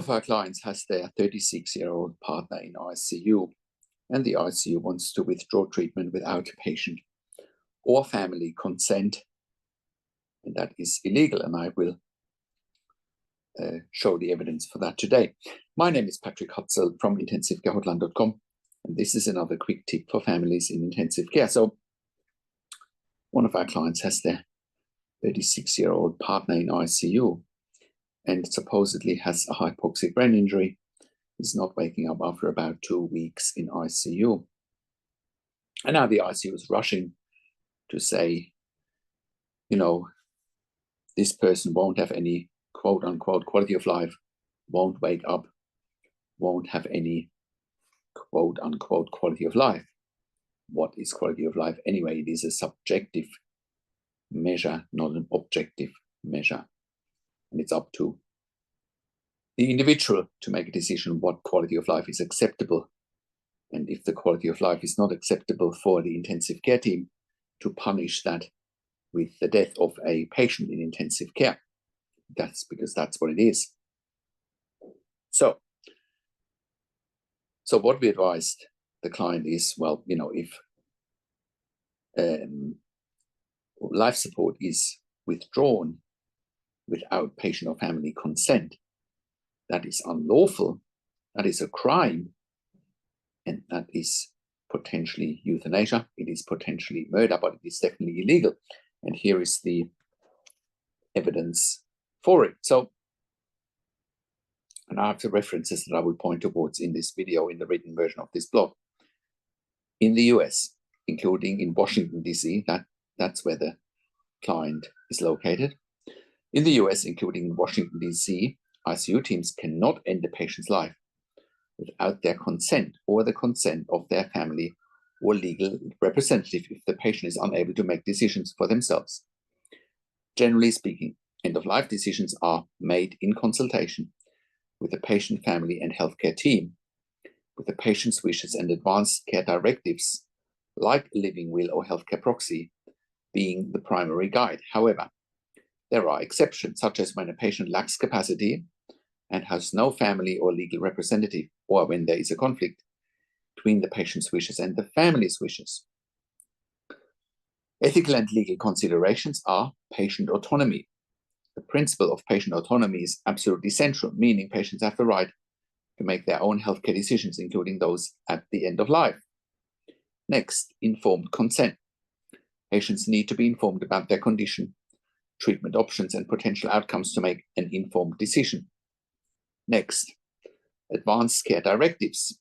of our clients has their 36-year-old partner in ICU, and the ICU wants to withdraw treatment without patient or family consent, and that is illegal, and I will show the evidence for that today. My name is Patrick Hutzel from intensivecarehotline.com, and this is another quick tip for families in intensive care. So one of our clients has their 36-year-old partner in ICU and supposedly has a hypoxic brain injury, is not waking up after about 2 weeks in ICU. And now the ICU is rushing to say, this person won't have any quote unquote quality of life, won't wake up, won't have any quote unquote quality of life. What is quality of life anyway? It is a subjective measure, not an objective measure. And it's up to the individual to make a decision what quality of life is acceptable. And if the quality of life is not acceptable for the intensive care team, to punish that with the death of a patient in intensive care. That's because that's what it is. So what we advised the client is, well, if life support is withdrawn without patient or family consent, that is unlawful, that is a crime, and that is potentially euthanasia, it is potentially murder, but it is definitely illegal. And here is the evidence for it. So, and I have the references that I will point towards in this video in the written version of this blog. In the US, including in Washington, D.C., that's where the client is located. In the US, including Washington, D.C., ICU teams cannot end the patient's life without their consent or the consent of their family or legal representative if the patient is unable to make decisions for themselves. Generally speaking, end-of-life decisions are made in consultation with the patient, family, and healthcare team, with the patient's wishes and advanced care directives, like a living will or healthcare proxy, being the primary guide. However, there are exceptions, such as when a patient lacks capacity and has no family or legal representative, or when there is a conflict between the patient's wishes and the family's wishes. Ethical and legal considerations are patient autonomy. The principle of patient autonomy is absolutely central, meaning patients have the right to make their own healthcare decisions, including those at the end of life. Next, informed consent. Patients need to be informed about their condition, treatment options, and potential outcomes to make an informed decision. Next, advanced care directives.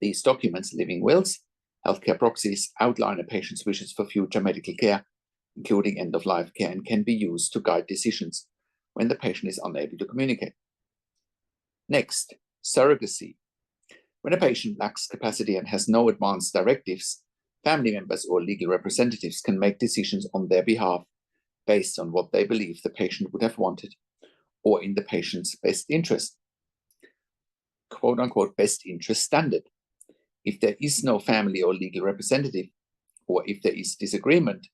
These documents, living wills, healthcare proxies, outline a patient's wishes for future medical care, including end-of-life care, and can be used to guide decisions when the patient is unable to communicate. Next, surrogacy. When a patient lacks capacity and has no advanced directives, family members or legal representatives can make decisions on their behalf based on what they believe the patient would have wanted or in the patient's best interest. Quote-unquote best interest standard. If there is no family or legal representative, or if there is disagreement,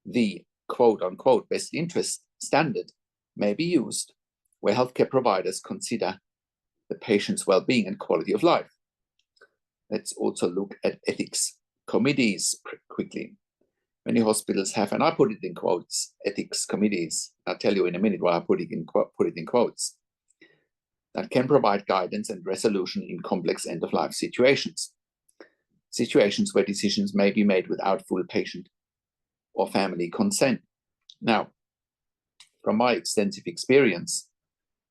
the quote-unquote best interest standard may be used where healthcare providers consider the patient's well-being and quality of life. Let's also look at ethics committees quickly. Many hospitals have, and I put it in quotes, ethics committees. I'll tell you in a minute why I put it in quotes, that can provide guidance and resolution in complex end-of-life situations. Situations where decisions may be made without full patient or family consent. Now, from my extensive experience,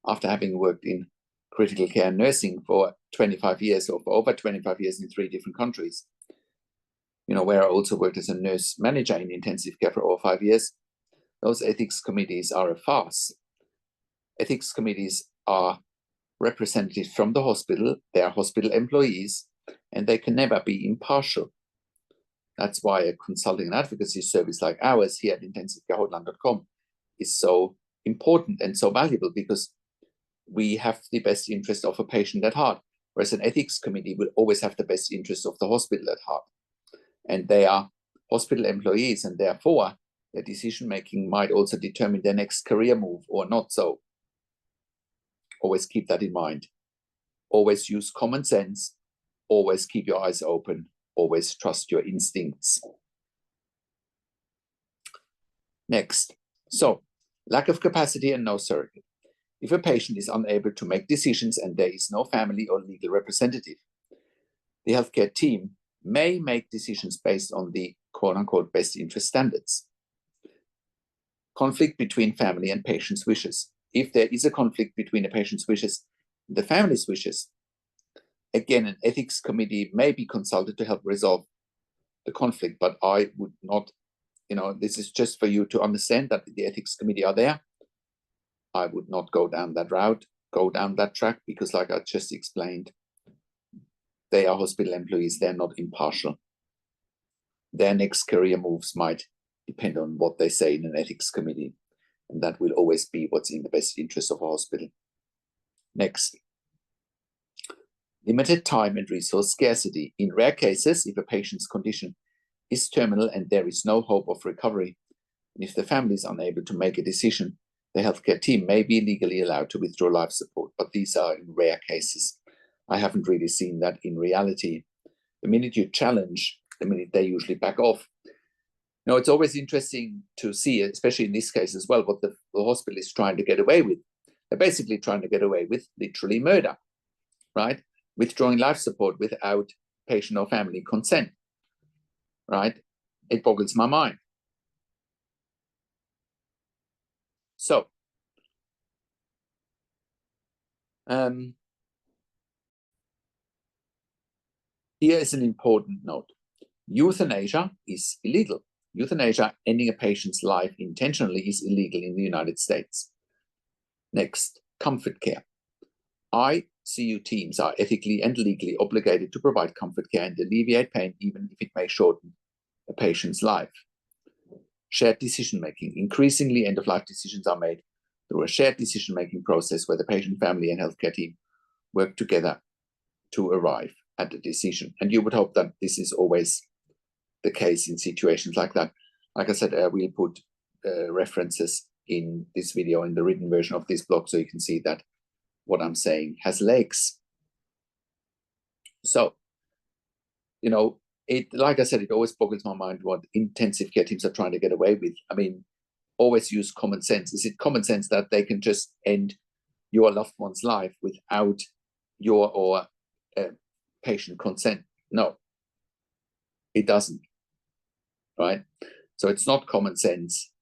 after having worked in critical care nursing for 25 years or for over 25 years in 3 different countries, where I also worked as a nurse manager in intensive care for over 5 years, those ethics committees are a farce. Ethics committees are representatives from the hospital, they are hospital employees, and they can never be impartial. That's why a consulting and advocacy service like ours here at intensivecarehotline.com is so important and so valuable, because we have the best interest of a patient at heart, whereas an ethics committee will always have the best interest of the hospital at heart. And they are hospital employees, and therefore their decision-making might also determine their next career move or not so. Always keep that in mind. Always use common sense. Always keep your eyes open. Always trust your instincts. Next. So, lack of capacity and no surrogate. If a patient is unable to make decisions and there is no family or legal representative, the healthcare team may make decisions based on the quote-unquote best interest standards. Conflict between family and patient's wishes. If there is a conflict between a patient's wishes and the family's wishes, again, an ethics committee may be consulted to help resolve the conflict, but I would not, this is just for you to understand that the ethics committee are there. I would not go down that route, go down that track, because like I just explained, they are hospital employees, they're not impartial. Their next career moves might depend on what they say in an ethics committee, and that will always be what's in the best interest of a hospital. Next. Limited time and resource scarcity. In rare cases, if a patient's condition is terminal and there is no hope of recovery, and if the family is unable to make a decision, the healthcare team may be legally allowed to withdraw life support, but these are in rare cases. I haven't really seen that in reality. The minute you challenge, the minute they usually back off. It's always interesting to see, especially in this case as well, what the hospital is trying to get away with. They're basically trying to get away with literally murder, right? Withdrawing life support without patient or family consent, right? It boggles my mind. So, here is an important note. Euthanasia is illegal. Euthanasia, ending a patient's life intentionally, is illegal in the United States. Next, comfort care. ICU teams are ethically and legally obligated to provide comfort care and alleviate pain, even if it may shorten a patient's life. Shared decision-making. Increasingly, end-of-life decisions are made through a shared decision-making process where the patient, family, and healthcare team work together to arrive at a decision. And you would hope that this is always the case in situations like that. Like I said, we'll put references in this video, in the written version of this blog, so you can see that what I'm saying has legs. So, like I said, it always boggles my mind what intensive care teams are trying to get away with. I mean, always use common sense. Is it common sense that they can just end your loved one's life without your or patient consent? No, it doesn't, right? So it's not common sense,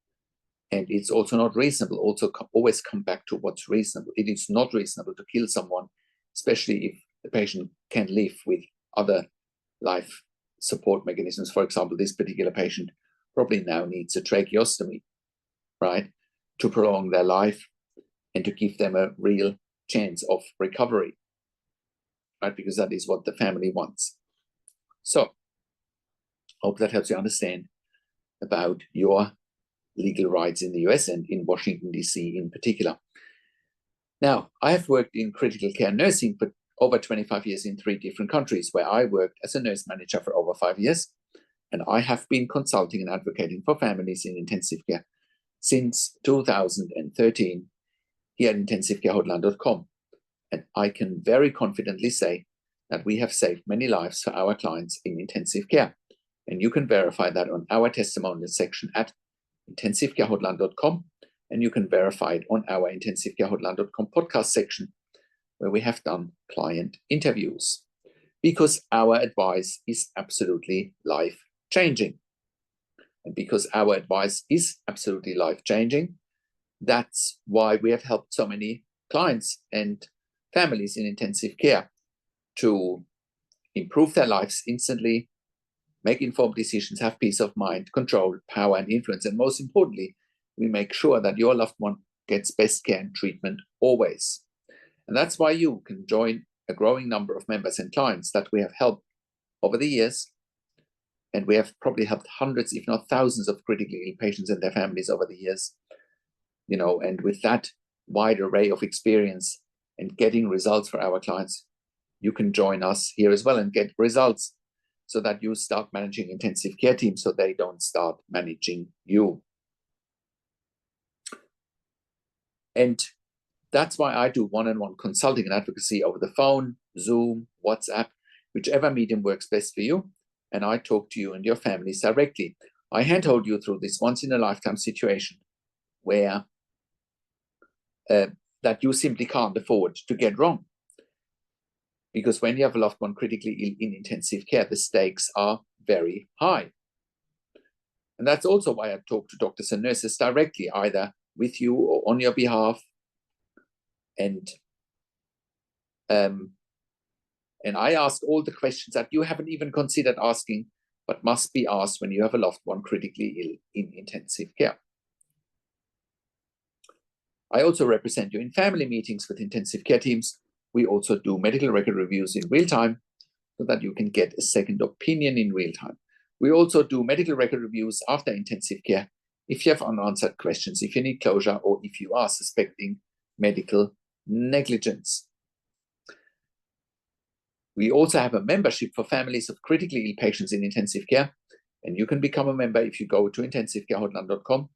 and it's also not reasonable. Also, always come back to what's reasonable. It is not reasonable to kill someone, especially if the patient can live with other life support mechanisms. For example, this particular patient probably now needs a tracheostomy, right, to prolong their life and to give them a real chance of recovery, right, because that is what the family wants. So, hope that helps you understand about your legal rights in the US and in Washington, D.C. in particular. Now, I have worked in critical care nursing for over 25 years in 3 different countries, where I worked as a nurse manager for over 5 years. And I have been consulting and advocating for families in intensive care since 2013 here at intensivecarehotline.com. And I can very confidently say that we have saved many lives for our clients in intensive care. And you can verify that on our testimonial section at intensivecarehotline.com. And you can verify it on our intensivecarehotline.com podcast section, where we have done client interviews, because our advice is absolutely life-changing. And because our advice is absolutely life-changing, that's why we have helped so many clients and families in intensive care to improve their lives instantly, make informed decisions, have peace of mind, control, power, and influence. And most importantly, we make sure that your loved one gets best care and treatment always. And that's why you can join a growing number of members and clients that we have helped over the years. And we have probably helped hundreds, if not thousands, of critically ill patients and their families over the years. And with that wide array of experience and getting results for our clients, you can join us here as well and get results, so that you start managing intensive care teams so they don't start managing you. And That's why I do one-on-one consulting and advocacy over the phone, Zoom, WhatsApp, whichever medium works best for you. And I talk to you and your families directly. I handhold you through this once-in-a-lifetime situation where that you simply can't afford to get wrong. Because when you have a loved one critically ill in intensive care, the stakes are very high. And that's also why I talk to doctors and nurses directly, either with you or on your behalf. And I ask all the questions that you haven't even considered asking, but must be asked when you have a loved one critically ill in intensive care. I also represent you in family meetings with intensive care teams. We also do medical record reviews in real time so that you can get a second opinion in real time. We also do medical record reviews after intensive care if you have unanswered questions, if you need closure, or if you are suspecting medical negligence. We also have a membership for families of critically ill patients in intensive care, and you can become a member if you go to intensivecarehotline.com,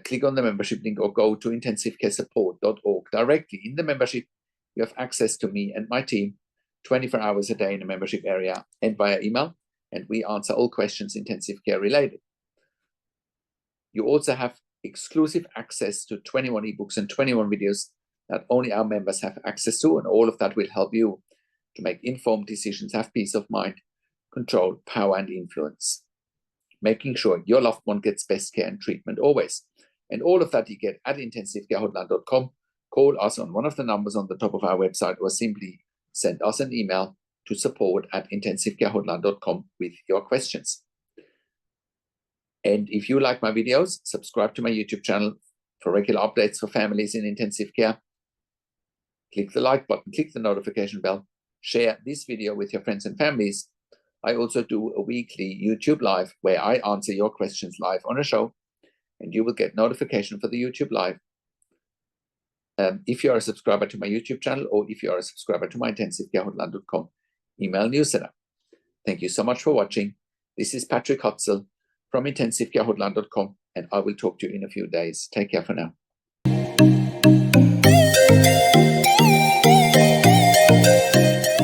click on the membership link, or go to intensivecaresupport.org. Directly in the membership, you have access to me and my team 24 hours a day in the membership area and via email, and we answer all questions intensive care related. You also have exclusive access to 21 ebooks and 21 videos that only our members have access to, and all of that will help you to make informed decisions, have peace of mind, control, power, and influence, making sure your loved one gets best care and treatment always. And all of that you get at intensivecarehotline.com. Call us on one of the numbers on the top of our website, or simply send us an email to support@intensivecarehotline.com with your questions. And if you like my videos, subscribe to my YouTube channel for regular updates for families in intensive care. Click the like button, click the notification bell, share this video with your friends and families. I also do a weekly YouTube live where I answer your questions live on a show, and you will get notification for the YouTube live if you are a subscriber to my YouTube channel, or if you are a subscriber to my intensivecarehotline.com email newsletter. Thank you so much for watching. This is Patrick Hutzel from intensivecarehotline.com, and I will talk to you in a few days. Take care for now.